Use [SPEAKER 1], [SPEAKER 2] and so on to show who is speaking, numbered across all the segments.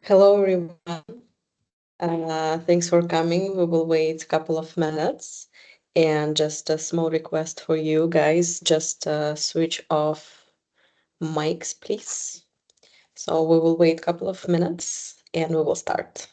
[SPEAKER 1] Hello, everyone. Thanks for coming. We will wait a couple of minutes. And just a small request for you guys, just switch off mics, please. So we will wait a couple of minutes and we will start.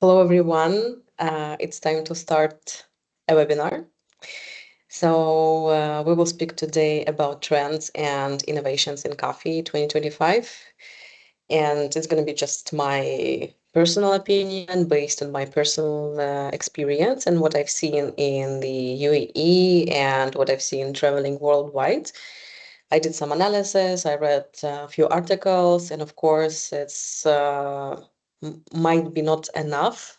[SPEAKER 1] Hello, everyone. It's time to start a webinar. So, we will speak today about trends and innovations in coffee 2025. And it's going to be just my personal opinion based on my personal experience and what I've seen in the UAE and what I've seen traveling worldwide. I did some analysis, I read a few articles, and of course, it's might be not enough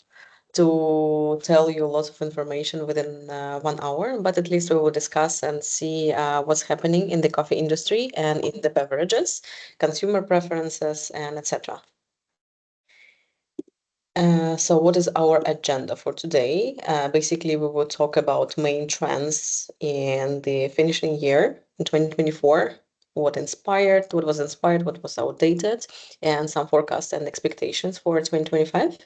[SPEAKER 1] to tell you lots of information within 1 hour, but at least we will discuss and see what's happening in the coffee industry and in the beverages, consumer preferences, and etc. So what is our agenda for today? Basically, we will talk about main trends in the finishing year in 2024, what was inspired, what was outdated, and some forecasts and expectations for 2025.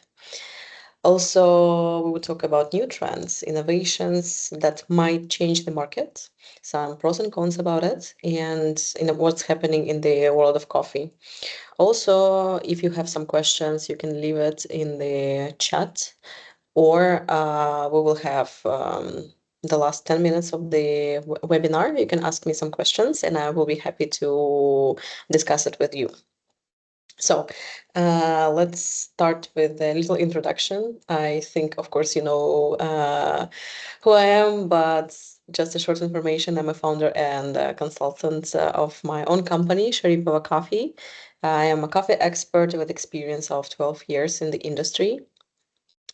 [SPEAKER 1] Also, we will talk about new trends, innovations that might change the market, some pros and cons about it, and what's happening in the world of coffee. Also, if you have some questions, you can leave it in the chat, or we will have the last 10 minutes of the webinar. You can ask me some questions, and I will be happy to discuss it with you. So let's start with a little introduction. I think, of course, you know who I am, but just a short information. I'm a founder and a consultant of my own company, Sharipova Coffee. I am a coffee expert with experience of 12 years in the industry.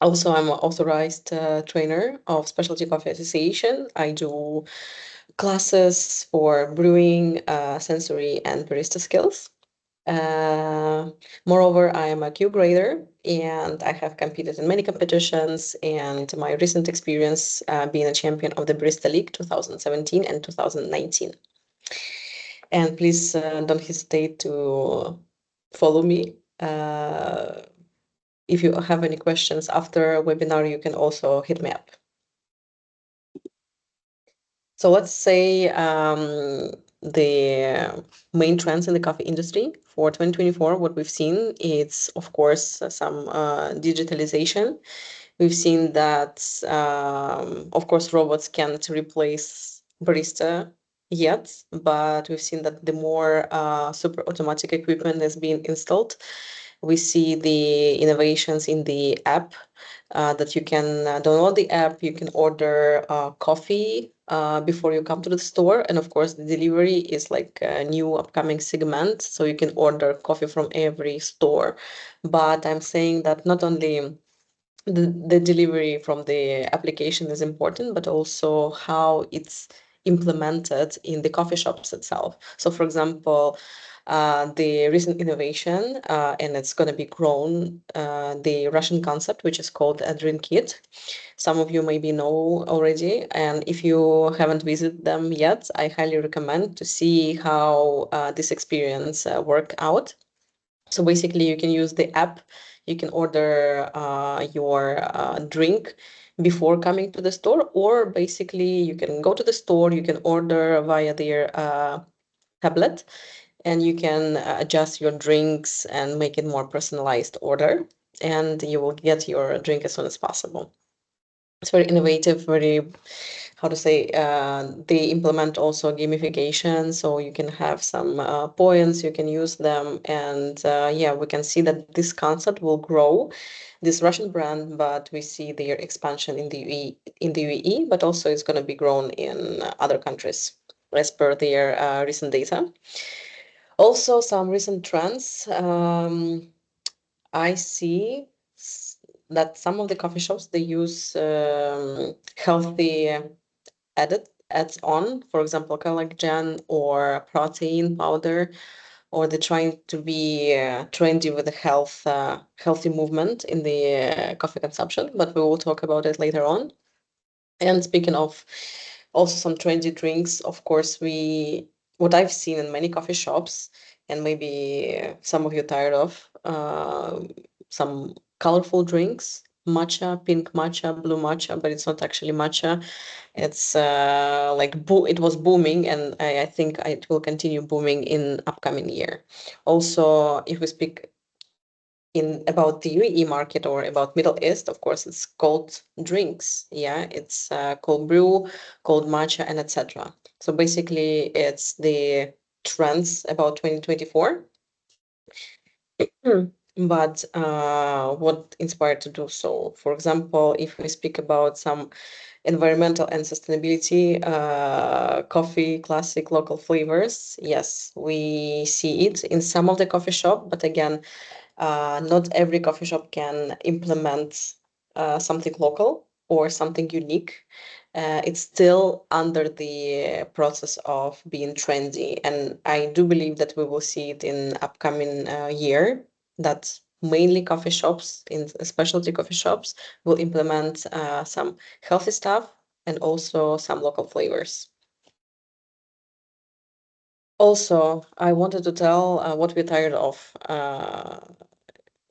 [SPEAKER 1] Also, I'm an authorized trainer of Specialty Coffee Association. I do classes for brewing, sensory, and barista skills. Uh, Moreover, I am a Q grader and I have competed in many competitions. And my recent experience being a champion of the Barista League 2017 and 2019. And please don't hesitate to follow me. If you have any questions after webinar, you can also hit me up. So let's say the main trends in the coffee industry for 2024, what we've seen is, of course, some digitalization. We've seen that, of course, robots can't replace barista yet, but we've seen that the more super automatic equipment is being installed, we see the innovations in the app that you can download the app, you can order coffee before you come to the store. And of course, the delivery is like a new upcoming segment. So you can order coffee from every store. But I'm saying that not only the delivery from the application is important, but also how it's implemented in the coffee shops itself. So, for example, the recent innovation, and it's going to be grown, the Russian concept, which is called a drink kit. Some of you maybe know already, and if you haven't visited them yet, I highly recommend to see how this experience work out. So basically, you can use the app. You can order your drink before coming to the store, or basically, you can go to the store. You can order via their tablet, and you can adjust your drinks and make it more personalized order, and you will get your drink as soon as possible. It's very innovative, very, how to say, they implement also gamification, so you can have some points, you can use them, and yeah, we can see that this concept will grow, this Russian brand, but we see their expansion in the UAE, but also it's going to be grown in other countries as per their recent data. Also, some recent trends. I see that some of the coffee shops they use healthy adds on, for example, collagen or protein powder, or they're trying to be trendy with the healthy movement in the coffee consumption. But we will talk about it later on. And speaking of also some trendy drinks, of course, what I've seen in many coffee shops, and maybe some of you tired of, some colorful drinks, matcha, pink matcha, blue matcha, but it's not actually matcha. It's it was booming, and I think it will continue booming in upcoming year. Also, if we speak in about the UAE market or about Middle East, of course, it's cold drinks. Yeah, it's cold brew, cold matcha, and etc. So basically, it's the trends about 2024. Hmm. But what inspired to do so? For example, if we speak about some environmental and sustainability, coffee, classic local flavors, yes, we see it in some of the coffee shop, but again, not every coffee shop can implement something local or something unique. It's still under the process of being trendy, and I do believe that we will see it in upcoming year. That mainly coffee shops, in specialty coffee shops, will implement some healthy stuff and also some local flavors. Also, I wanted to tell what we're tired of.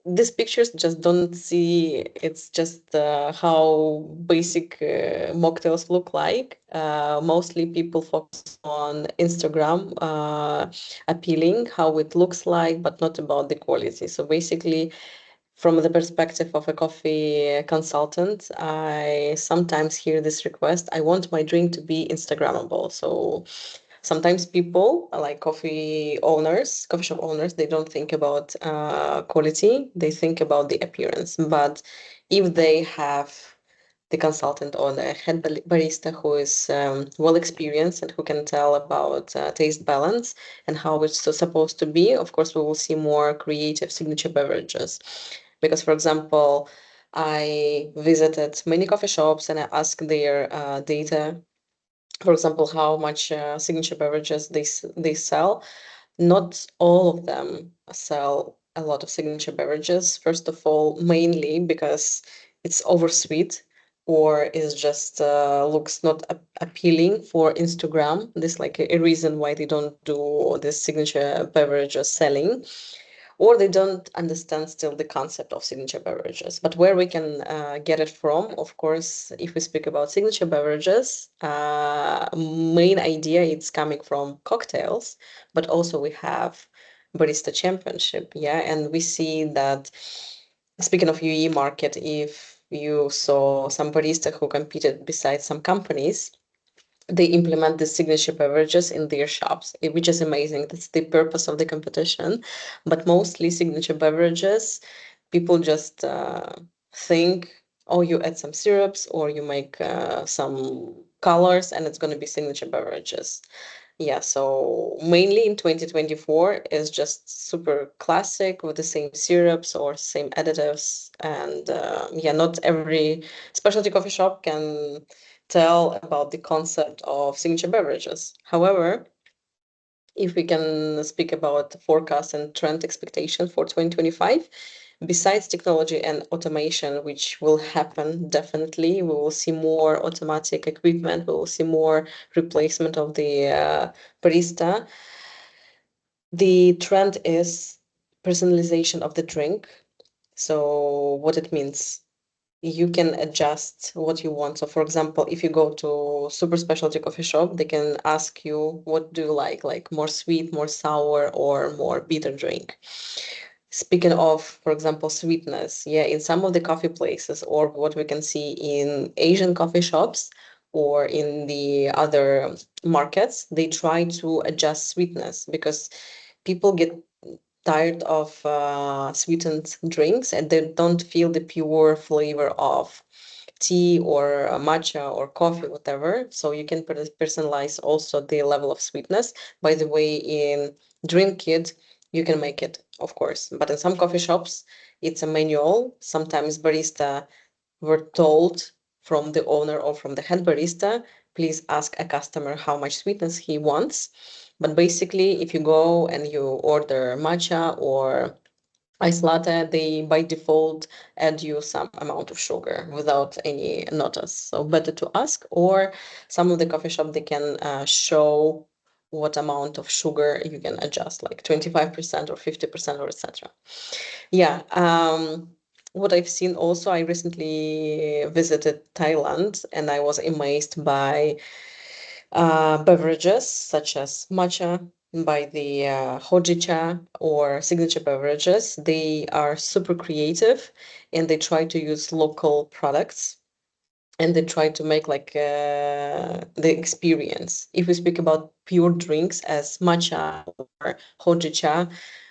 [SPEAKER 1] These pictures just don't see, it's just how basic mocktails look like. Mostly people focus on Instagram appealing, how it looks like, but not about the quality. So basically, from the perspective of a coffee consultant, I sometimes hear this request: I want my drink to be Instagrammable. So sometimes people like coffee shop owners, they don't think about quality, they think about the appearance. But if they have the consultant or the head barista who is well experienced and who can tell about taste balance and how it's so supposed to be, of course, we will see more creative signature beverages. Because, for example, I visited many coffee shops and I asked their data, for example, how much signature beverages they sell. Not all of them sell a lot of signature beverages. First of all, mainly because it's oversweet or is just looks not appealing for Instagram. This like a reason why they don't do this signature beverages selling, or they don't understand still the concept of signature beverages. But where we can get it from, of course, if we speak about signature beverages, main idea it's coming from cocktails, but also we have barista championship, yeah, and we see that, speaking of UE market, if you saw some barista who competed beside some companies, they implement the signature beverages in their shops, which is amazing. That's the purpose of the competition. But mostly signature beverages, people just think, oh, you add some syrups or you make some colors and it's going to be signature beverages. Yeah, so mainly in 2024 is just super classic with the same syrups or same additives. And yeah, not every specialty coffee shop can tell about the concept of signature beverages. However, if we can speak about forecast and trend expectation for 2025, besides technology and automation, which will happen definitely, we will see more automatic equipment, we will see more replacement of the barista. The trend is personalization of the drink. So what it means, you can adjust what you want. So for example, if you go to super specialty coffee shop, they can ask you, what do you like more sweet, more sour, or more bitter drink? Speaking of, for example, sweetness, yeah, in some of the coffee places, or what we can see in Asian coffee shops or in the other markets, they try to adjust sweetness because people get tired of sweetened drinks and they don't feel the pure flavor of tea or matcha or coffee, whatever. So you can personalize also the level of sweetness. By the way, in Dream Kit, you can make it, of course. But in some coffee shops, it's a manual. Sometimes barista were told from the owner or from the head barista, please ask a customer how much sweetness he wants. But basically, if you go and you order matcha or iced latte, they by default add you some amount of sugar without any notice. So better to ask, or some of the coffee shop, they can show what amount of sugar you can adjust, like 25% or 50% or etc. Yeah. What I've seen also, I recently visited Thailand and I was amazed by beverages such as matcha. by the hojicha or signature beverages. They are super creative and they try to use local products and they try to make like the experience. If we speak about pure drinks as matcha or hojicha,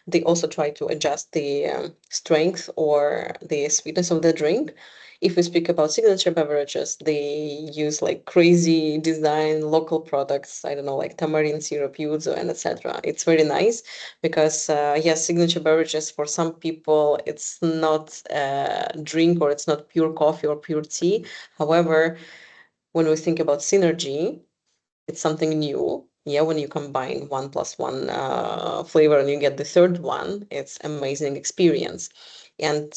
[SPEAKER 1] they also try to adjust the strength or the sweetness of the drink. If we speak about signature beverages, they use like crazy design local products. I don't know, like tamarind syrup, yuzu, and etc. It's very nice because yes, signature beverages for some people it's not a drink or it's not pure coffee or pure tea. However, when we think about synergy, it's something new. Yeah, when you combine one plus one flavor and you get the third one, it's amazing experience. And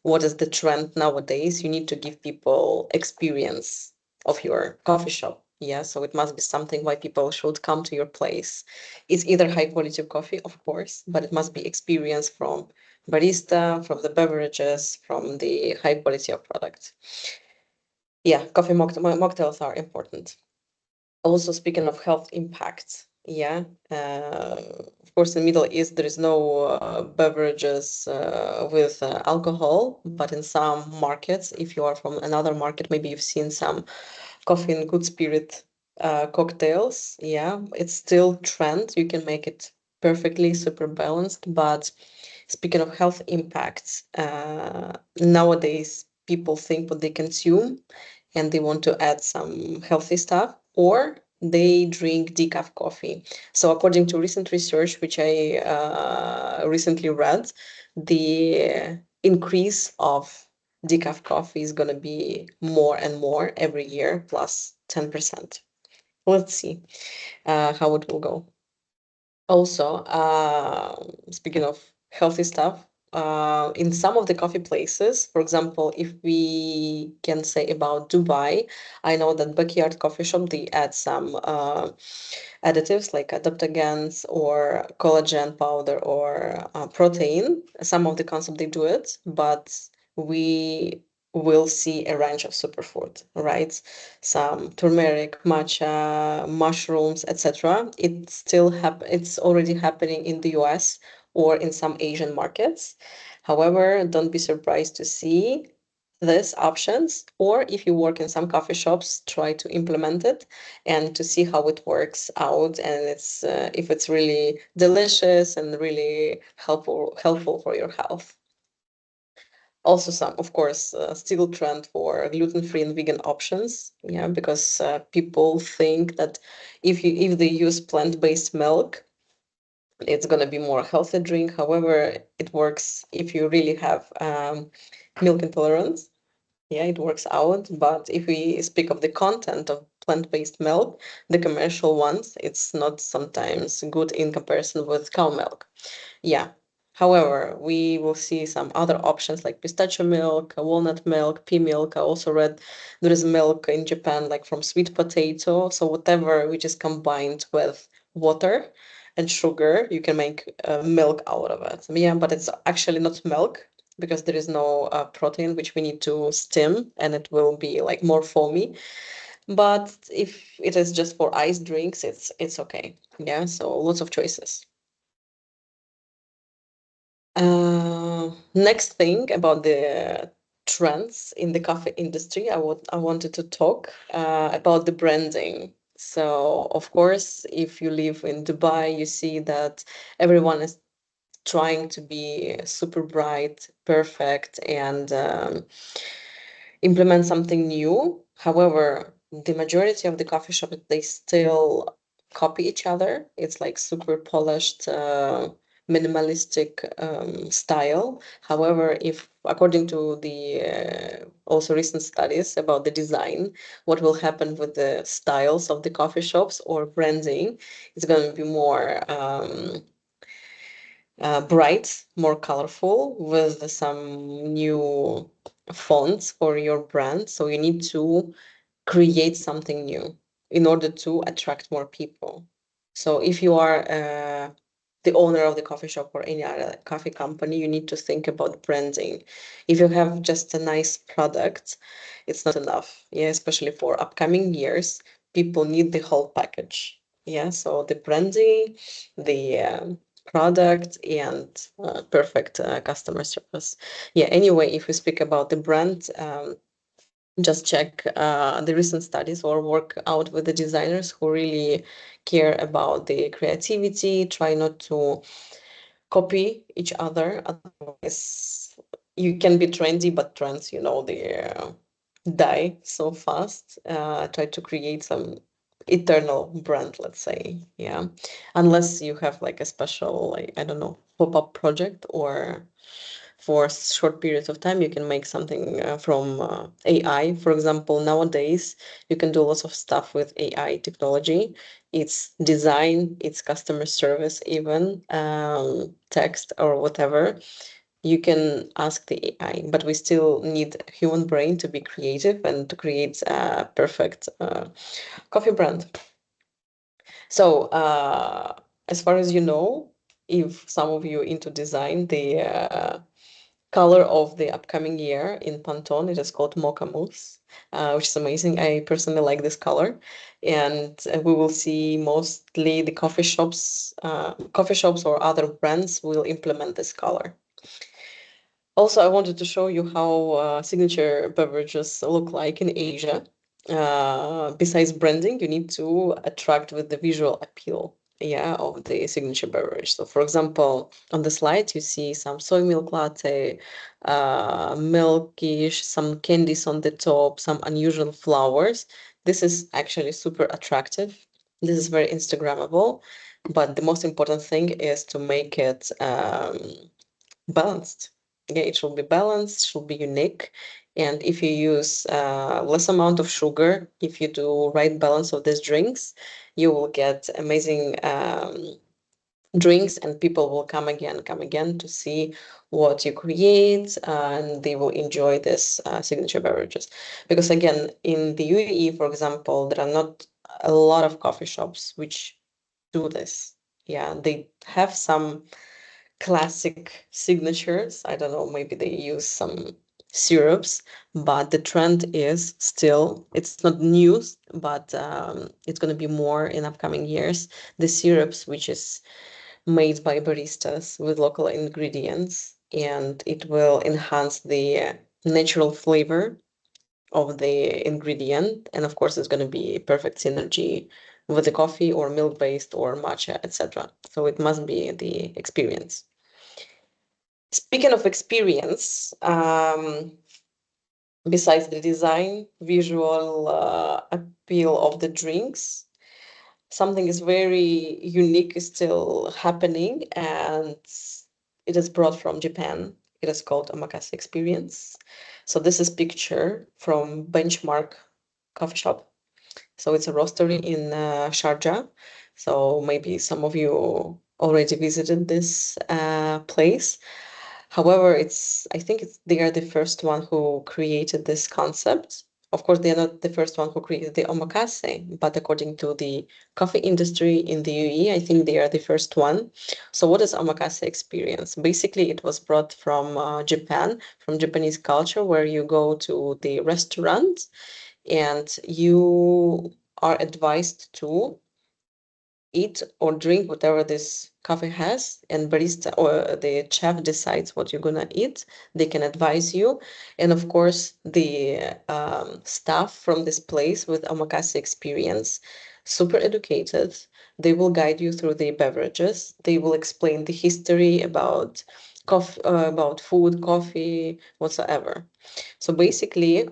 [SPEAKER 1] what is the trend nowadays? You need to give people experience of your coffee shop. Yeah, so it must be something why people should come to your place. It's either high quality of coffee, of course, but it must be experience from barista, from the beverages, from the high quality of product. Yeah, coffee mocktails are important. Also, speaking of health impacts, yeah, of course, in Middle East there is no beverages with alcohol, but in some markets, if you are from another market, maybe you've seen some coffee and good spirit cocktails. Yeah, it's still trend. You can make it perfectly super balanced, but speaking of health impacts, nowadays people think what they consume and they want to add some healthy stuff, or they drink decaf coffee. So, according to recent research, which I recently read, the increase of decaf coffee is going to be more and more every year, plus 10%. Let's see how it will go. Also, speaking of healthy stuff, in some of the coffee places, for example, if we can say about Dubai, I know that backyard coffee shop they add some additives like adaptogens or collagen powder or protein. Some of the concept they do it, but we will see a range of superfood, right? Some turmeric, matcha, mushrooms, etc. It's already happening in the US or in some Asian markets. However, don't be surprised to see these options, or if you work in some coffee shops, try to implement it and to see how it works out and it's if it's really delicious and really helpful for your health. Also, some, of course, still trend for gluten-free and vegan options. Yeah, because people think that if they use plant-based milk, it's gonna be more healthy drink. However, it works if you really have milk intolerance. Yeah, it works out. But if we speak of the content of plant-based milk, the commercial ones, it's not sometimes good in comparison with cow milk. Yeah. However, we will see some other options like pistachio milk, walnut milk, pea milk. I also read there is milk in Japan, like from sweet potato. So whatever which is combined with water and sugar, you can make milk out of it. Yeah, but it's actually not milk because there is no protein which we need to steam and it will be like more foamy. But if it is just for ice drinks, it's okay. Yeah, so lots of choices. Next thing about the trends in the coffee industry, I wanted to talk about the branding. So, of course, if you live in Dubai, you see that everyone is trying to be super bright, perfect, and implement something new. However, the majority of the coffee shops they still copy each other. It's like super polished, minimalistic style. However, if according to the also recent studies about the design, what will happen with the styles of the coffee shops or branding, it's going to be more bright, more colorful with some new fonts for your brand. So you need to create something new in order to attract more people. So if you are the owner of the coffee shop or any other coffee company, you need to think about branding. If you have just a nice product, it's not enough. Yeah, especially for upcoming years, people need the whole package. Yeah, so the branding, the product, and perfect customer service. Yeah, anyway, if we speak about the brand, just check the recent studies or work out with the designers who really care about the creativity, try not to copy each other. Otherwise, you can be trendy, but trends, they die so fast. Try to create some eternal brand, let's say. Yeah. Unless you have like a special, like, I don't know, pop-up project, or for short periods of time you can make something from AI. For example, nowadays you can do lots of stuff with AI technology. It's design, it's customer service, even text or whatever. You can ask the AI, but we still need human brain to be creative and to create a perfect coffee brand. So as far as you know, if some of you into design, the color of the upcoming year in Pantone, it is called Mocha Mousse, which is amazing. I personally like this color, and we will see mostly the coffee shops or other brands will implement this color. Also, I wanted to show you how signature beverages look like in Asia. Besides branding, you need to attract with the visual appeal, yeah, of the signature beverage. So, for example, on the slide, you see some soy milk latte, milkish, some candies on the top, some unusual flowers. This is actually super attractive. This is very Instagrammable, but the most important thing is to make it balanced. Yeah, it should be balanced, should be unique. And if you use less amount of sugar, if you do right balance of these drinks, you will get amazing drinks, and people will come again to see what you create, and they will enjoy this signature beverages. Because again, in the UAE, for example, there are not a lot of coffee shops which do this. Yeah, they have some classic signatures. I don't know, maybe they use some syrups, but the trend is still, it's not new, but it's going to be more in upcoming years. The syrups, which is made by baristas with local ingredients, and it will enhance the natural flavor of the ingredient. And of course, it's going to be perfect synergy with the coffee or milk based or matcha, etc. So it must be the experience. Speaking of experience, besides the design, visual appeal of the drinks, something is very unique is still happening, and it is brought from Japan. It is called omakase experience. So this is picture from Benchmark coffee shop. So it's a roastery in Sharjah. So maybe some of you already visited this place. However, I think they are the first one who created this concept. Of course, they are not the first one who created the omakase, but according to the coffee industry in the UAE, I think they are the first one. So what is omakase experience? Basically, it was brought from Japan, from Japanese culture, where you go to the restaurant and you are advised to eat or drink whatever this coffee has, and barista or the chef decides what you're gonna eat. They can advise you, and of course the staff from this place with omakase experience, super educated. They will guide you through the beverages. They will explain the history about coffee, about food, coffee, whatsoever. So basically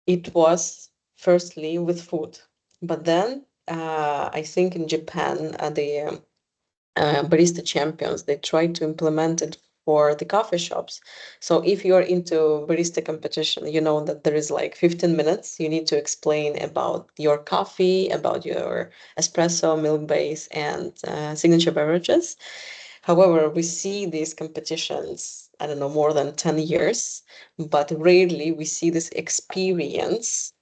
[SPEAKER 1] it was firstly with food, but then I think in Japan, the barista champions, they tried to implement it for the coffee shops. So if you're into barista competition, you know that there is like 15 minutes. You need to explain about your coffee, about your espresso, milk base, and signature beverages. However, we see these competitions, I don't know, more than 10 years, but rarely we see this experience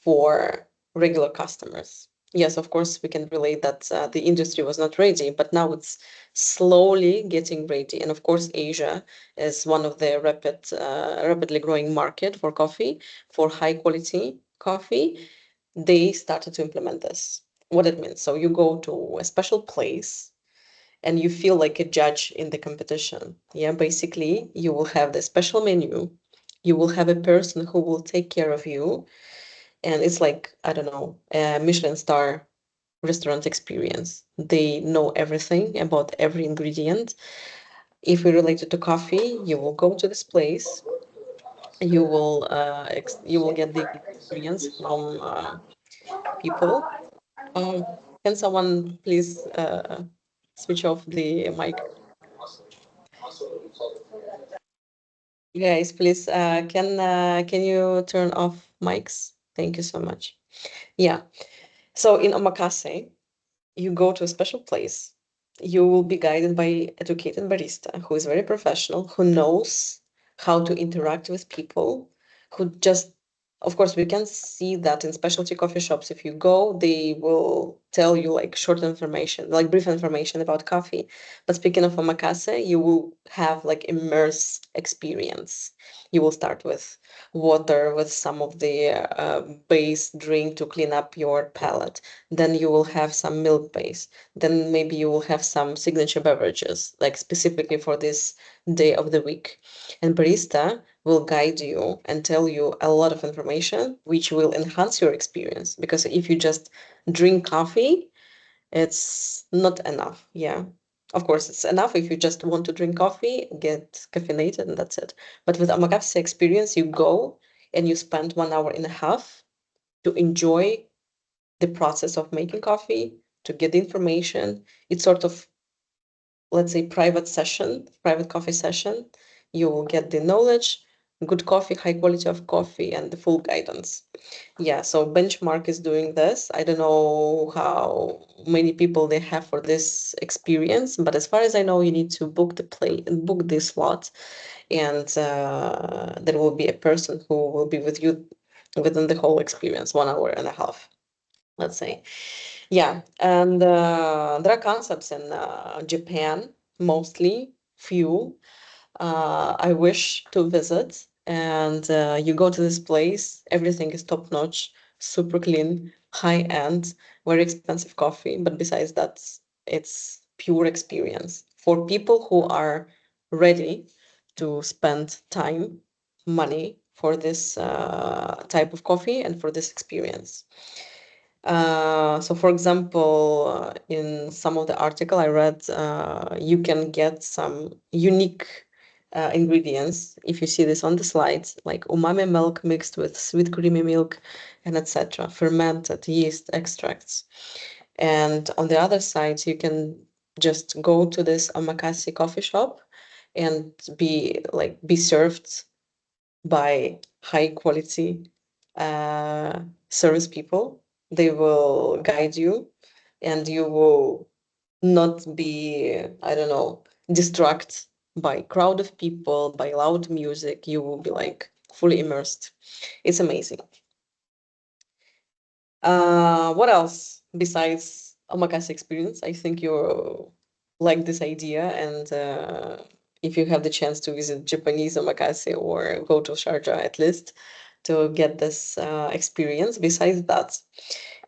[SPEAKER 1] for regular customers. Yes, of course, we can relate that the industry was not ready, but now it's slowly getting ready. And of course, Asia is one of the rapidly growing market for coffee, for high quality coffee. They started to implement this. what it means. So you go to a special place and you feel like a judge in the competition. Yeah, basically, you will have the special menu. You will have a person who will take care of you. And it's like, I don't know, a Michelin star restaurant experience. They know everything about every ingredient. If we relate it to coffee, you will go to this place. You will get the experience from people. Can someone please switch off the mic? Guys, please, can you turn off mics? Thank you so much. Yeah. So in omakase, you go to a special place. You will be guided by educated barista who is very professional, who knows how to interact with people, who just, of course, we can see that in specialty coffee shops. If you go, they will tell you like short information, like brief information about coffee. But speaking of omakase, you will have like immerse experience. You will start with water with some of the base drink to clean up your palate. Then you will have some milk base. Then maybe you will have some signature beverages, like specifically for this day of the week. And barista will guide you and tell you a lot of information, which will enhance your experience. Because if you just drink coffee, it's not enough. Yeah. Of course, it's enough if you just want to drink coffee, get caffeinated, and that's it. But with omakase experience, you go and you spend 1 hour and a half to enjoy the process of making coffee, to get the information. It's sort of, let's say, private coffee session. You will get the knowledge, good coffee, high quality of coffee, and the full guidance. Yeah, so Benchmark is doing this. I don't know how many people they have for this experience, but as far as I know, you need to book the slot, and there will be a person who will be with you within the whole experience, 1 hour and a half, let's say. Yeah, and there are concepts in Japan, mostly few. I wish to visit, and you go to this place, everything is top notch, super clean, high end, very expensive coffee. But besides that, it's pure experience for people who are ready to spend time, money for this type of coffee and for this experience. So for example, in some of the article I read, you can get some unique ingredients. If you see this on the slides, like umami milk mixed with sweet creamy milk and etc. Fermented yeast extracts. And on the other side, you can just go to this omakase coffee shop and be served by high quality uh, service people. They will guide you, and you will not be, I don't know, distracted by crowd of people, by loud music. You will be like fully immersed. It's amazing. What else besides omakase experience? I think you like this idea, and if you have the chance to visit Japanese omakase or go to Sharjah at least to get this experience. Besides that,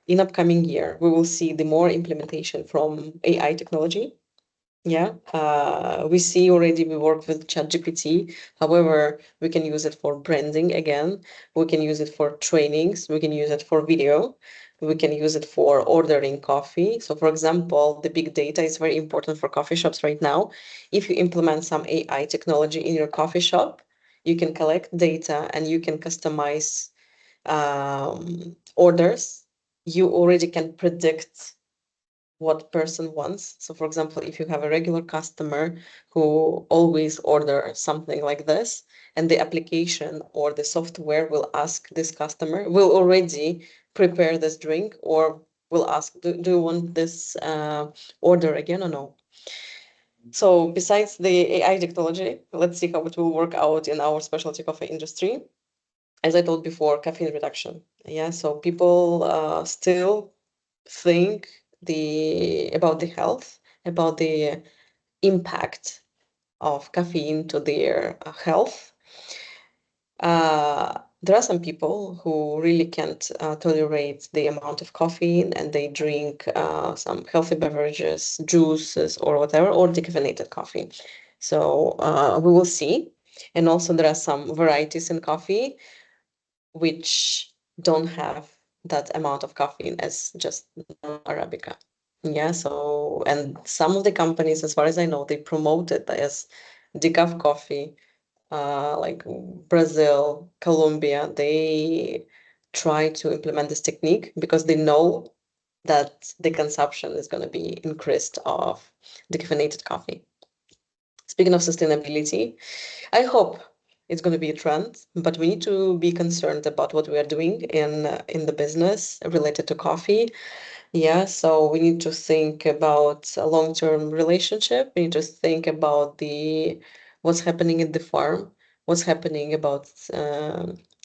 [SPEAKER 1] in upcoming year, we will see the more implementation from AI technology. Yeah, we see already we work with ChatGPT. However, we can use it for branding again. We can use it for trainings. We can use it for video. We can use it for ordering coffee. So, for example, the big data is very important for coffee shops right now. If you implement some AI technology in your coffee shop, you can collect data and you can customize orders. You already can predict what person wants. So for example, if you have a regular customer who always order something like this, and the application or the software will ask this customer, will already prepare this drink, or will ask, do you want this order again or no? So besides the AI technology, let's see how it will work out in our specialty coffee industry. As I told before, caffeine reduction. Yeah, so people still think about the health, about the impact of caffeine to their health. there are some people who really can't tolerate the amount of caffeine and they drink some healthy beverages, juices, or whatever, or decaffeinated coffee. So we will see. And also, there are some varieties in coffee which don't have that amount of caffeine as just Arabica. Yeah, so, and some of the companies, as far as I know, they promote it as decaf coffee, like Brazil, Colombia, they try to implement this technique because they know that the consumption is going to be increased of decaffeinated coffee. Speaking of sustainability, I hope it's going to be a trend, but we need to be concerned about what we are doing in the business related to coffee. Yeah, so we need to think about a long-term relationship. We need to think about the what's happening in the farm, what's happening about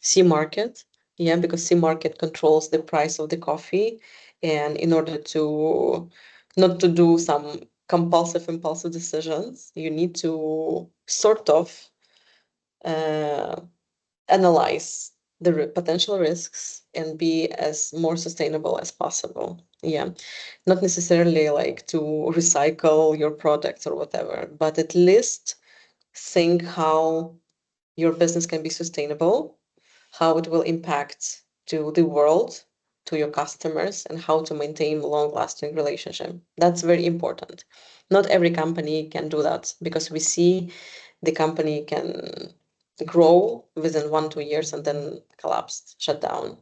[SPEAKER 1] sea market. Yeah, because sea market controls the price of the coffee, and in order to not to do some impulsive decisions, you need to sort of uh, analyze the potential risks and be as more sustainable as possible. Yeah, not necessarily like to recycle your products or whatever, but at least think how your business can be sustainable, how it will impact to the world, to your customers, and how to maintain long-lasting relationship. That's very important. Not every company can do that because we see the company can grow within 1 2 years and then collapse, shut down.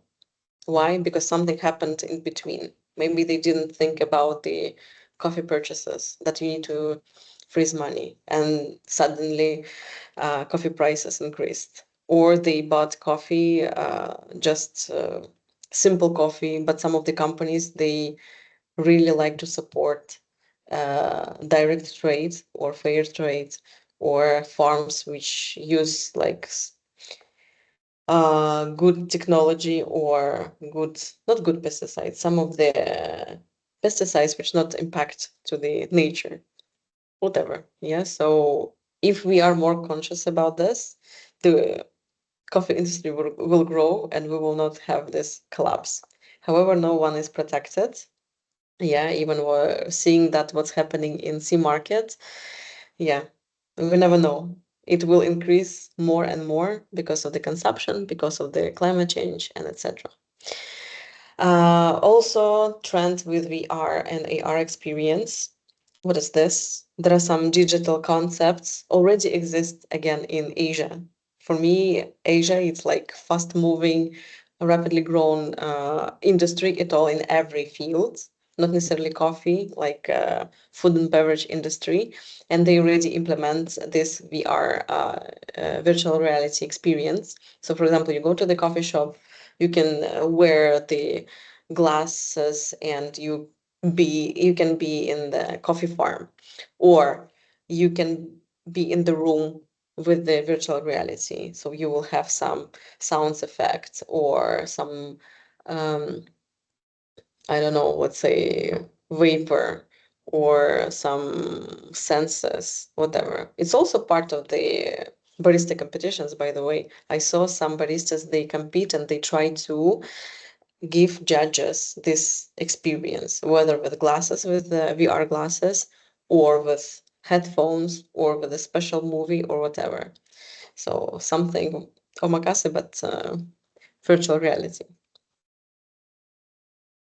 [SPEAKER 1] Why? Because something happened in between. Maybe they didn't think about the coffee purchases that you need to freeze money and suddenly coffee prices increased. Or they bought coffee, just simple coffee, but some of the companies, they really like to support direct trade or fair trade or farms which use like good technology or good, not good pesticides, some of the pesticides which not impact to the nature, whatever. Yeah, so if we are more conscious about this, the coffee industry will grow and we will not have this collapse. However, no one is protected. Yeah, even we're seeing that what's happening in sea market. Yeah, we never know. It will increase more and more because of the consumption, because of the climate change, and etc. Also, trends with VR and AR experience. What is this? There are some digital concepts already exist again in Asia. For me, Asia it's like fast moving, rapidly grown industry at all in every field, not necessarily coffee, like food and beverage industry. And they already implement this VR virtual reality experience. So, for example, you go to the coffee shop, you can wear the glasses and you can be in the coffee farm, or you can be in the room with the virtual reality. So you will have some sounds effects or some I don't know, let's say vapor or some senses, whatever. It's also part of the barista competitions, by the way. I saw some baristas, they compete and they try to give judges this experience, whether with glasses, with the VR glasses, or with headphones, or with a special movie, or whatever. So something omakase, but virtual reality.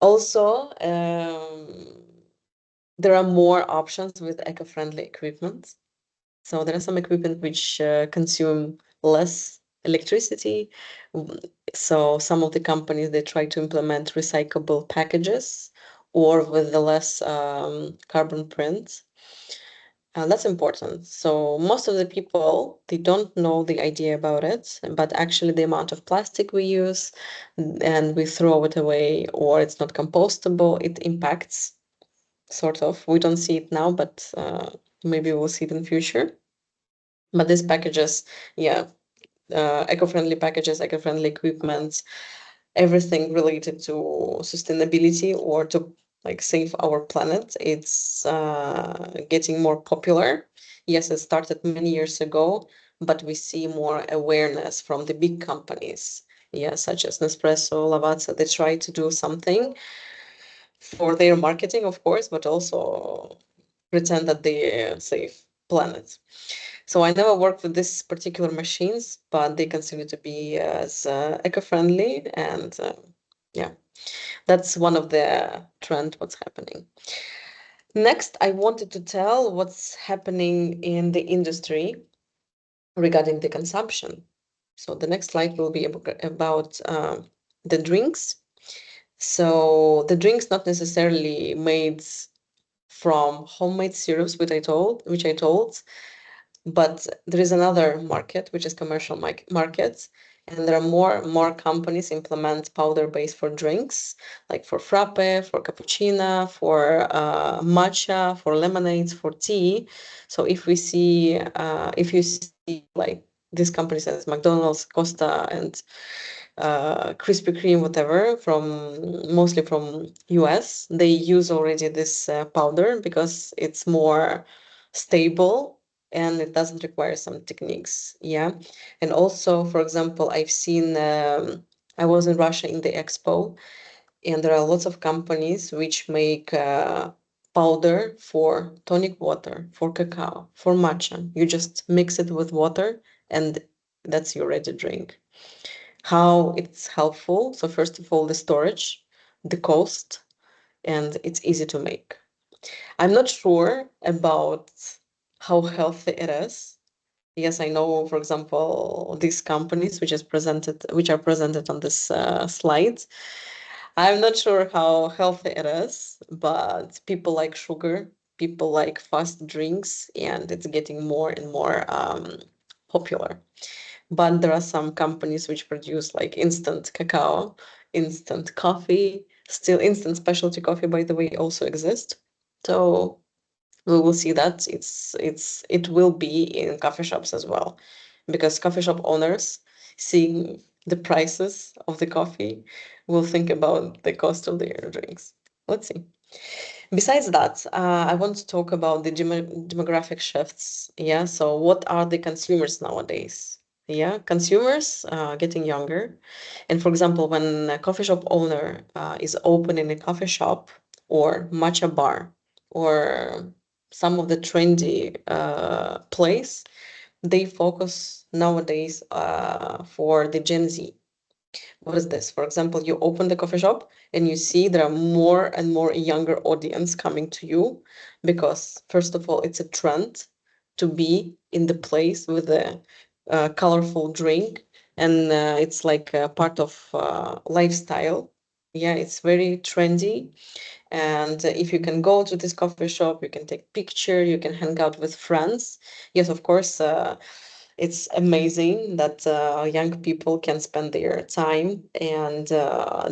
[SPEAKER 1] Also, there are more options with eco-friendly equipment. So there are some equipment which consume less electricity. So some of the companies, they try to implement recyclable packages or with the less carbon print. That's important. So most of the people, they don't know the idea about it, but actually the amount of plastic we use and we throw it away or it's not compostable, it impacts sort of. We don't see it now, but maybe we'll see it in future. But these packages, yeah, eco-friendly packages, eco-friendly equipment, everything related to sustainability or to like save our planet, it's getting more popular. Yes, it started many years ago, but we see more awareness from the big companies yeah, such as Nespresso, Lavazza. They try to do something for their marketing, of course, but also pretend that they save planet. So I never worked with these particular machines, but they consider to be as eco-friendly, and yeah, that's one of the trend what's happening. Next, I wanted to tell what's happening in the industry regarding the consumption. So the next slide will be about the drinks. So the drinks not necessarily made from homemade syrups, which I told, but there is another market, which is commercial markets, and there are more companies implement powder base for drinks, like for frappe, for cappuccino, for matcha, for lemonades, for tea. So if you see like these companies as McDonald's, Costa, and Krispy Kreme, whatever, from mostly from US. They use already this powder because it's more stable and it doesn't require some techniques. Yeah. And also, for example, I was in Russia in the expo, and there are lots of companies which make powder for tonic water, for cacao, for matcha. You just mix it with water and that's your ready drink. How it's helpful? So first of all, the storage, the cost, and it's easy to make. I'm not sure about how healthy it is. Yes, I know, for example, these companies which are presented on this slide. I'm not sure how healthy it is, but people like sugar, people like fast drinks, and it's getting more and more popular. But there are some companies which produce like instant cacao, instant coffee, still instant specialty coffee, by the way, also exist. So we will see that it will be in coffee shops as well, because coffee shop owners seeing the prices of the coffee will think about the cost of their drinks. Let's see. Besides that, I want to talk about the demographic shifts. Yeah, so what are the consumers nowadays? Yeah, consumers getting younger. And for example, when a coffee shop owner is opening a coffee shop or matcha bar or some of the trendy place, they focus nowadays for the Gen Z. What is this? For example, you open the coffee shop and you see there are more and more younger audience coming to you because, first of all, it's a trend to be in the place with a colorful drink, and it's like a part of lifestyle. Yeah, it's very trendy. And if you can go to this coffee shop, you can take picture, you can hang out with friends. Yes, of course, it's amazing that young people can spend their time and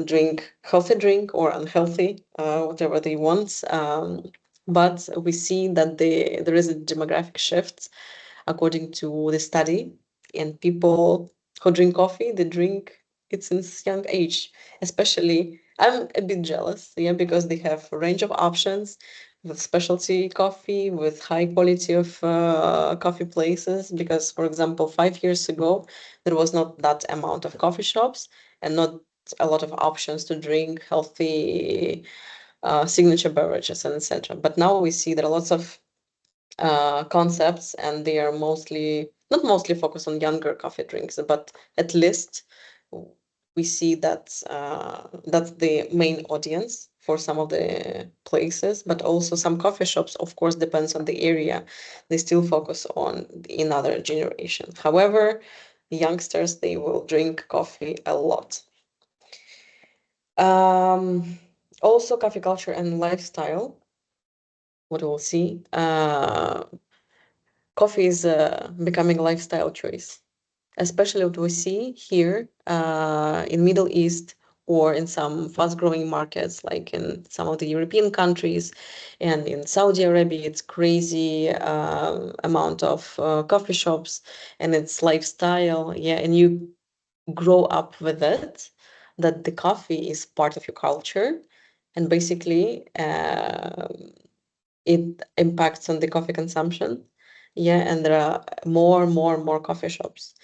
[SPEAKER 1] drink healthy drink or unhealthy, whatever they want. But we see that there is a demographic shift according to the study, and people who drink coffee, they drink it since young age. Especially, I'm a bit jealous, yeah, because they have a range of options with specialty coffee, with high quality of coffee places. Because, for example, 5 years ago, there was not that amount of coffee shops and not a lot of options to drink healthy signature beverages and etc. But now we see there are lots of concepts, and they are not mostly focused on younger coffee drinks, but at least we see that that's the main audience for some of the places, but also some coffee shops, of course, depends on the area. They still focus on another generation. However, youngsters, they will drink coffee a lot. Um, Also, coffee culture and lifestyle. What we'll see. Coffee is becoming a lifestyle choice, especially what we see here in Middle East or in some fast-growing markets, like in some of the European countries and in Saudi Arabia. It's crazy amount of coffee shops, and it's lifestyle. Yeah, and you grow up with it, that the coffee is part of your culture, and basically it impacts on the coffee consumption. Yeah, and there are more coffee shops.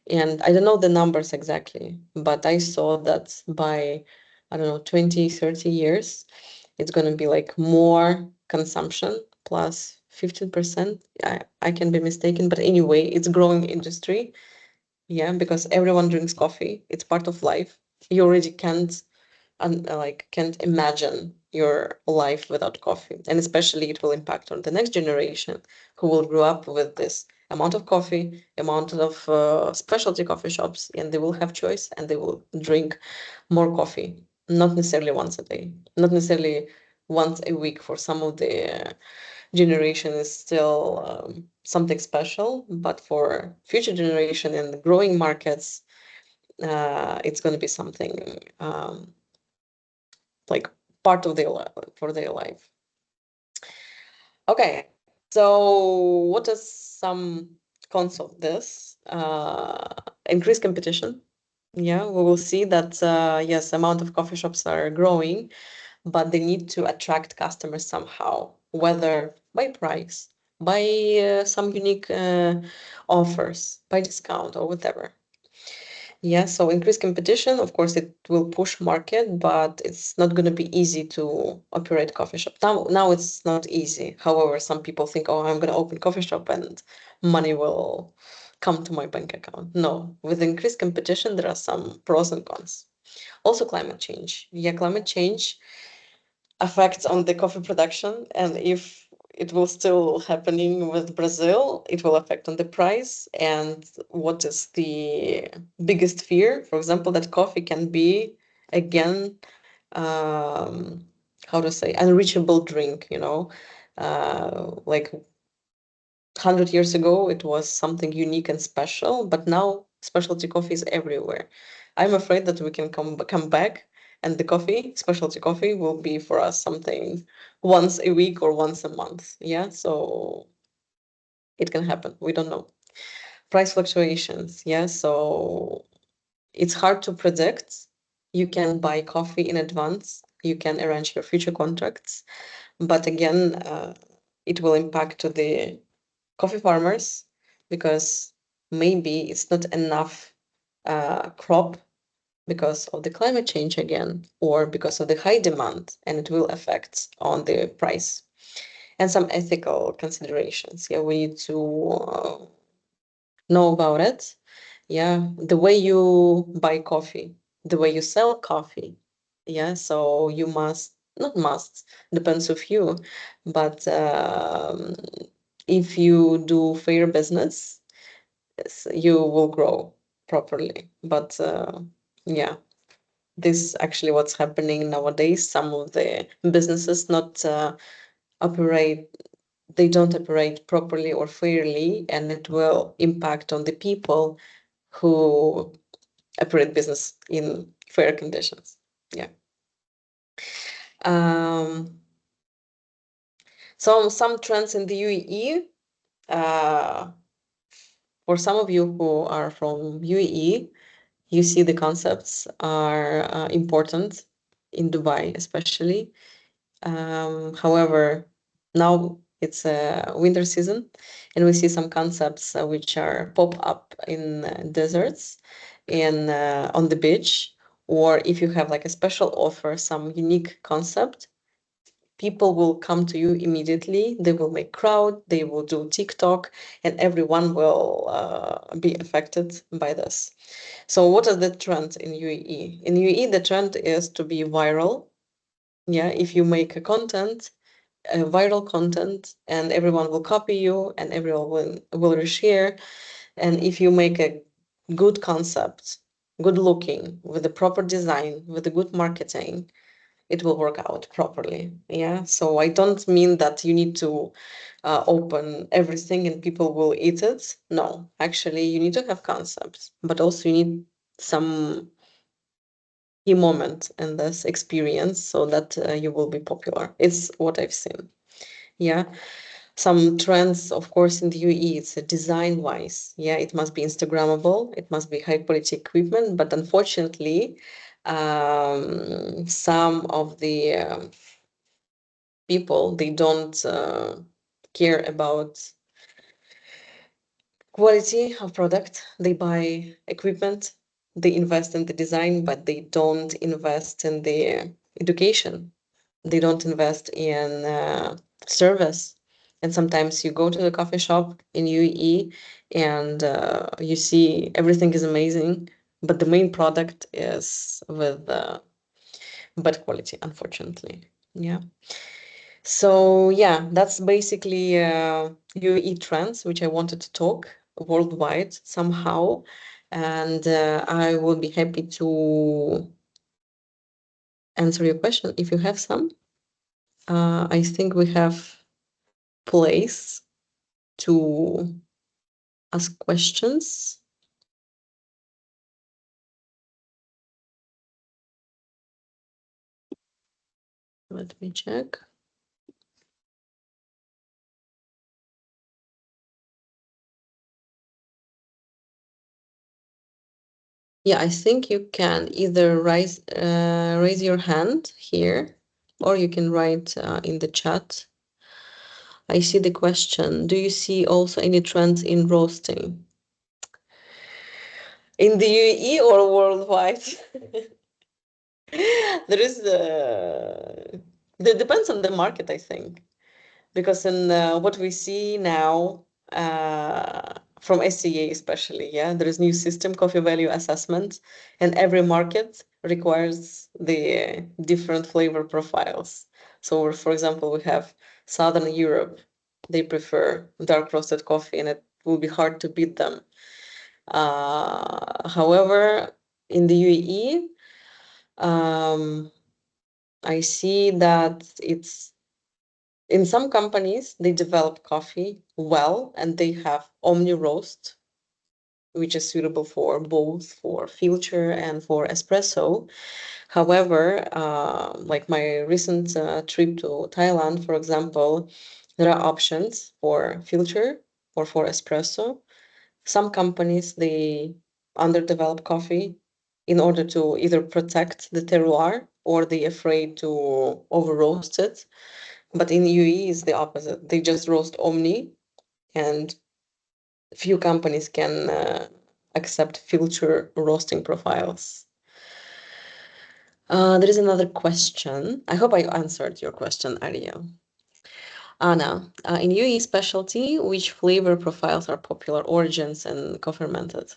[SPEAKER 1] And I don't know the numbers exactly, but I saw that by, I don't know, 20, 30 years, it's going to be like more consumption plus 15%. I can be mistaken, but anyway, it's growing industry. Yeah, because everyone drinks coffee. It's part of life. You already can't like can't imagine your life without coffee, and especially it will impact on the next generation who will grow up with this amount of coffee, amount of specialty coffee shops, and they will have choice and they will drink more coffee, not necessarily once a day, not necessarily once a week. For some of the generation is still something special, but for future generation and the growing markets, it's going to be something like part of their for their life. Okay, so what is some cons of this? Increased competition. Yeah, we will see that yes, amount of coffee shops are growing, but they need to attract customers somehow, whether by price, by some unique offers, by discount or whatever. Yeah, so increased competition, of course, it will push market, but it's not going to be easy to operate coffee shop. Now it's not easy. However, some people think, oh, I'm going to open coffee shop and money will come to my bank account. No, with increased competition, there are some pros and cons. Also, climate change. Yeah, climate change affects on the coffee production, and if it will still happening with Brazil, it will affect on the price. And what is the biggest fear? For example, that coffee can be again, um, how to say, unreachable drink, like 100 years ago, it was something unique and special, but now specialty coffee is everywhere. I'm afraid that we can come back, and the coffee, specialty coffee, will be for us something once a week or once a month. Yeah, so it can happen. We don't know. Price fluctuations. Yeah, so it's hard to predict. You can buy coffee in advance. You can arrange your future contracts, but again, it will impact to the coffee farmers because maybe it's not enough crop because of the climate change again or because of the high demand, and it will affect on the price. And some ethical considerations, yeah, we need to know about it. Yeah, the way you buy coffee, the way you sell coffee. Yeah, so you must, not must, depends of you, but if you do fair business, yes, you will grow properly. But yeah, this actually what's happening nowadays. Some of the businesses not operate, they don't operate properly or fairly, and it will impact on the people who operate business in fair conditions. Yeah. Um, so some trends in the UAE. Uh, for some of you who are from UAE, you see the concepts are important in Dubai, especially. However, now it's a winter season, and we see some concepts which are pop up in deserts and on the beach, or if you have like a special offer, some unique concept, people will come to you immediately. They will make crowd, they will do TikTok, and everyone will be affected by this. So what is the trend in UAE? In UAE, the trend is to be viral. Yeah, if you make a viral content, and everyone will copy you, and everyone will reshare. And if you make a good concept, good looking, with the proper design, with the good marketing, it will work out properly. Yeah. So I don't mean that you need to open everything and people will eat it. No, actually, you need to have concepts, but also you need some key moment in this experience so that you will be popular. It's what I've seen. Yeah. Some trends, of course, in the UAE, it's design wise. Yeah, it must be Instagrammable, it must be high quality equipment, but unfortunately, some of the people, they don't care about quality of product. They buy equipment, they invest in the design, but they don't invest in the education. They don't invest in service. And sometimes you go to the coffee shop in UAE and you see everything is amazing, but the main product is with bad quality, unfortunately. Yeah. So yeah, that's basically UAE trends, which I wanted to talk worldwide somehow. And I will be happy to answer your question if you have some. I think we have place to ask questions. Let me check. Yeah, I think you can either raise your hand here, or you can write in the chat. I see the question. Do you see also any trends in roasting in the UAE or worldwide? There is that depends on the market, I think, because in what we see now from SCA especially, yeah, there is new system coffee value assessment, and every market requires the different flavor profiles. So, for example, we have Southern Europe, they prefer dark roasted coffee, and it will be hard to beat them. However, in the UAE, I see that it's in some companies they develop coffee well and they have omni roast, which is suitable for both for filter and for espresso. However, like my recent trip to Thailand, for example, there are options for filter or for espresso. Some companies they underdevelop coffee in order to either protect the terroir or they afraid to over roast it. But in UAE is the opposite. They just roast omni, and few companies can accept filter roasting profiles. There is another question. I hope I answered your question, Ariel. Anna, in UAE specialty, which flavor profiles are popular, origins and co-fermented?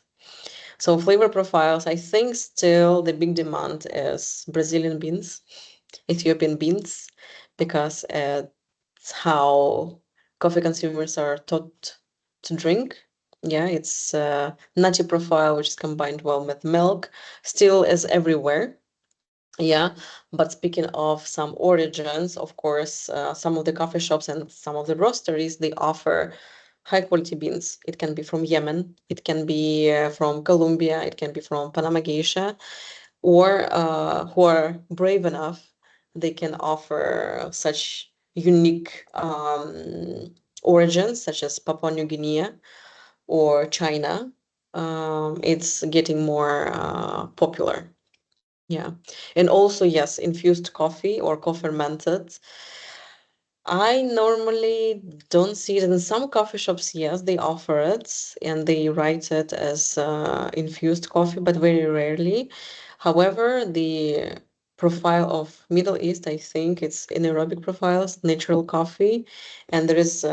[SPEAKER 1] So flavor profiles, I think still the big demand is Brazilian beans, Ethiopian beans, because it's how coffee consumers are taught to drink. Yeah, it's nutty profile, which is combined well with milk, still is everywhere. Yeah, but speaking of some origins, of course, some of the coffee shops and some of the roasteries, they offer high quality beans. It can be from Yemen, it can be from Colombia, it can be from Panama Geisha, or who are brave enough, they can offer such unique origins, such as Papua New Guinea or China. It's getting more popular. Yeah. And also, yes, infused coffee or co-fermented. I normally don't see it in some coffee shops. Yes, they offer it and they write it as infused coffee, but very rarely. However, the profile of Middle East, I think it's anaerobic profiles, natural coffee, and there is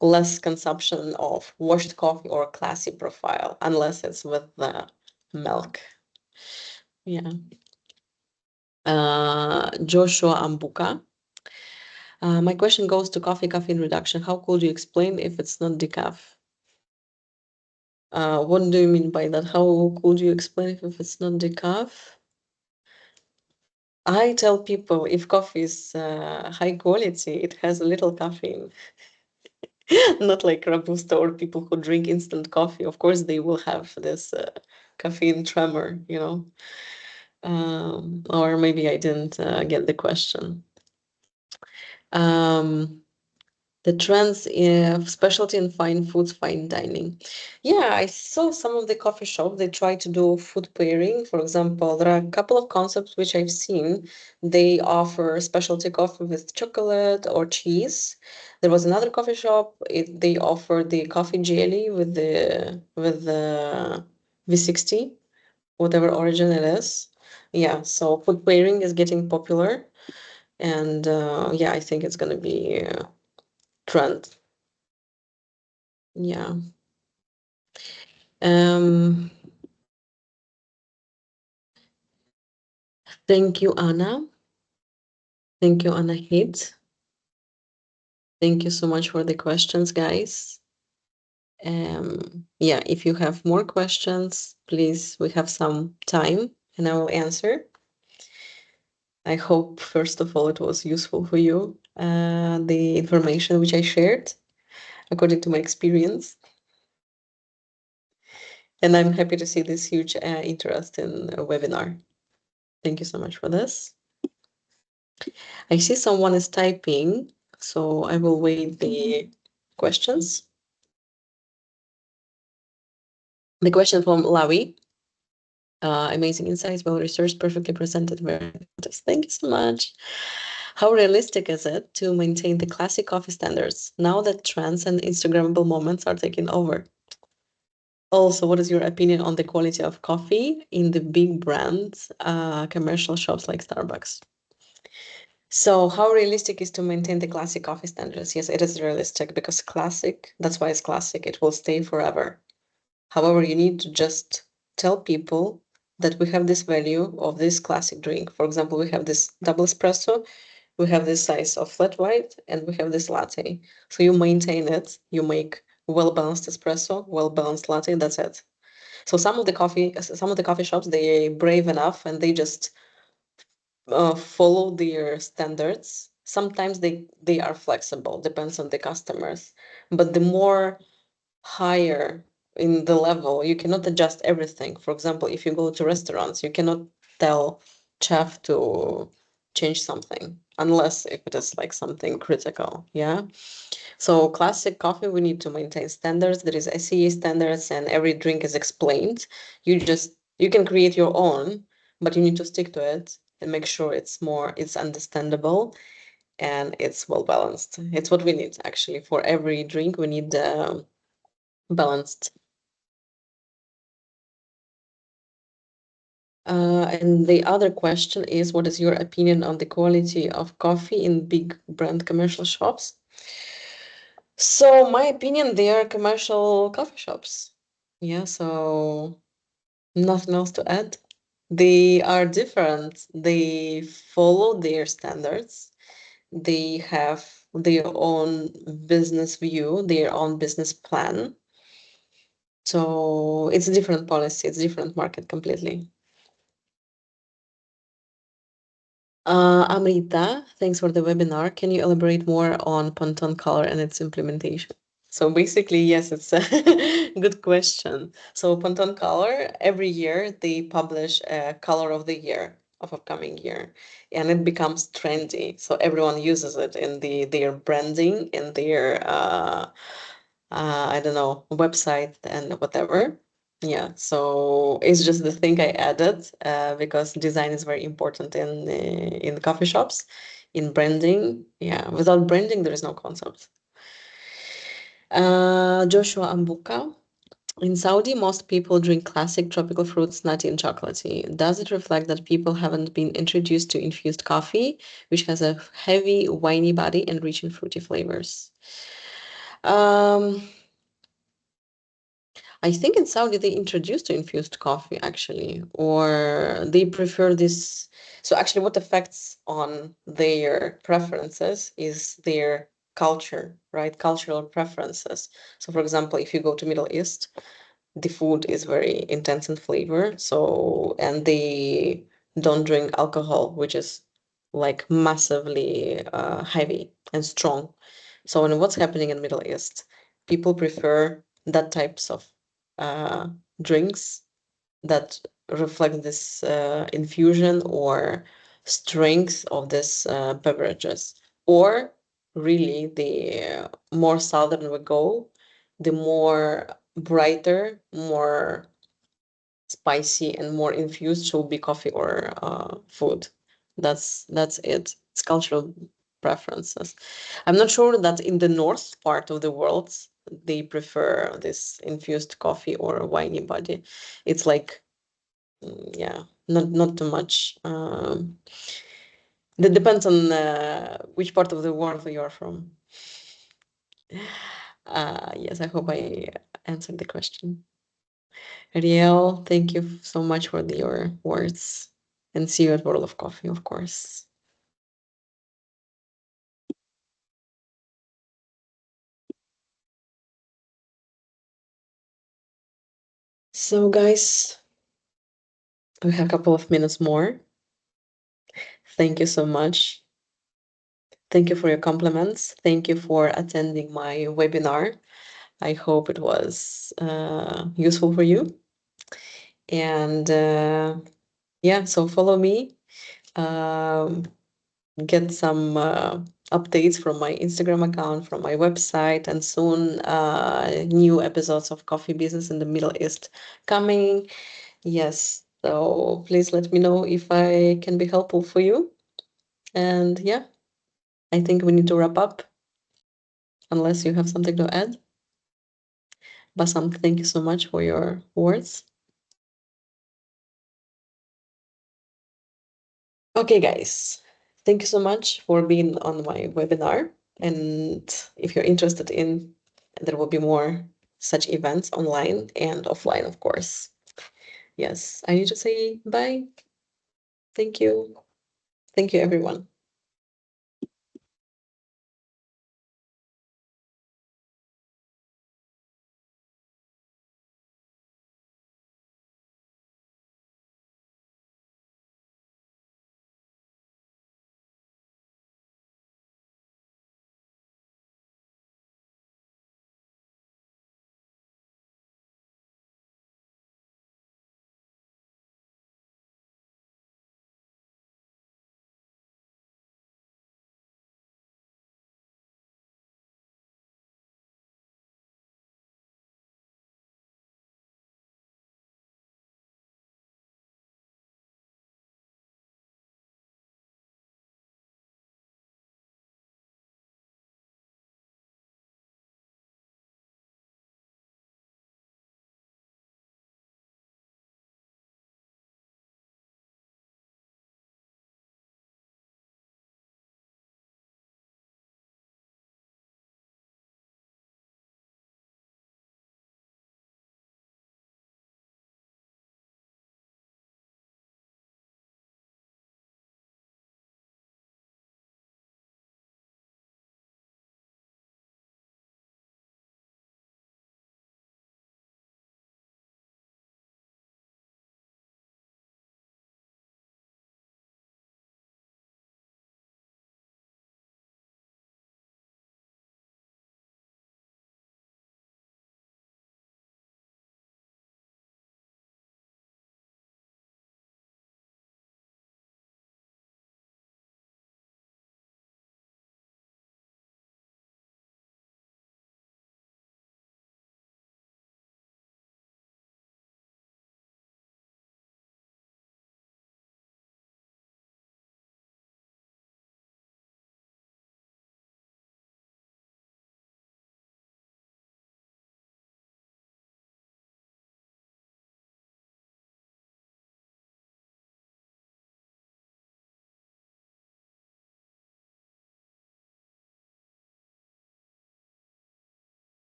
[SPEAKER 1] less consumption of washed coffee or classy profile, unless it's with the milk. Yeah. Joshua Ambuka. My question goes to coffee caffeine reduction. How could you explain if it's not decaf? What do you mean by that? How could you explain if it's not decaf? I tell people if coffee is high quality, it has a little caffeine. Not like Robusta or people who drink instant coffee. Of course, they will have this caffeine tremor, you know. Or maybe I didn't get the question. The trends of specialty and fine foods, fine dining. Yeah, I saw some of the coffee shops, they try to do food pairing. For example, there are a couple of concepts which I've seen. They offer specialty coffee with chocolate or cheese. There was another coffee shop, they offer the coffee jelly with the V60, whatever origin it is. Yeah, so food pairing is getting popular, and yeah, I think it's gonna be a trend. Yeah. Um, Thank you, Anna. Thank you, Anna Hit. Thank you so much for the questions, guys. Yeah, if you have more questions, please, we have some time and I will answer. I hope, first of all, it was useful for you, the information which I shared according to my experience. And I'm happy to see this huge interest in a webinar. Thank you so much for this. I see someone is typing, so I will wait the questions. The question from Lavi. Amazing insights, well researched, perfectly presented. Very nice. Thank you so much. How realistic is it to maintain the classic coffee standards now that trends and Instagrammable moments are taking over? Also, what is your opinion on the quality of coffee in the big brands, commercial shops like Starbucks? So, how realistic is to maintain the classic coffee standards? Yes, it is realistic because classic, that's why it's classic, it will stay forever. However, you need to just tell people that we have this value of this classic drink. For example, we have this double espresso, we have this size of flat white, and we have this latte. So you maintain it, you make well-balanced espresso, well-balanced latte, that's it. So some of the coffee shops, they brave enough and they just follow their standards. Sometimes they are flexible, depends on the customers. But the more higher in the level, you cannot adjust everything. For example, if you go to restaurants, you cannot tell chef to change something unless if it is like something critical. Yeah. So classic coffee, we need to maintain standards. There is SEA standards and every drink is explained. You can create your own, but you need to stick to it and make sure it's understandable and it's well balanced. It's what we need actually for every drink. We need balanced. And the other question is, what is your opinion on the quality of coffee in big brand commercial shops? So my opinion, they are commercial coffee shops. Yeah, so nothing else to add. They are different. They follow their standards. They have their own business view, their own business plan. So it's a different policy, it's a different market completely. Amrita, thanks for the webinar. Can you elaborate more on Pantone color and its implementation? So basically, yes, it's a good question. So Pantone color, every year they publish a color of the year of upcoming year, and it becomes trendy. So everyone uses it in their branding, in their I don't know, website and whatever. Yeah, so it's just the thing I added because design is very important in coffee shops, in branding. Yeah, without branding, there is no concept. Joshua Ambuka. In Saudi, most people drink classic tropical fruits, nutty and chocolatey. Does it reflect that people haven't been introduced to infused coffee, which has a heavy, winey body and rich in fruity flavors? Um, I think in Saudi they introduced infused coffee actually, or they prefer this. So actually, what affects on their preferences is their culture, right? Cultural preferences. So, for example, if you go to Middle East, the food is very intense in flavor. So, and they don't drink alcohol, which is like massively heavy and strong. So, and what's happening in Middle East? People prefer that types of uh, drinks that reflect this infusion or strength of this beverages, or really, the more southern we go, the more brighter, more spicy, and more infused should be coffee or food. That's it. It's cultural preferences. I'm not sure that in the north part of the world they prefer this infused coffee or winey body. It's like yeah, not too much. That depends on which part of the world you're from. Yes, I hope I answered the question. Ariel, thank you so much for your words. And see you at World of Coffee, of course. So, guys, we have a couple of minutes more. Thank you so much. Thank you for your compliments. Thank you for attending my webinar. I hope it was useful for you. And yeah, so follow me. Um, get some updates from my Instagram account, from my website, and soon new episodes of Coffee Business in the Middle East coming. Yes, so please let me know if I can be helpful for you. And yeah, I think we need to wrap up unless you have something to add. Basam, thank you so much for your words. Okay, guys, thank you so much for being on my webinar. And if you're interested in, there will be more such events online and offline, of course. Yes, I need to say bye. Thank you. Thank you, everyone.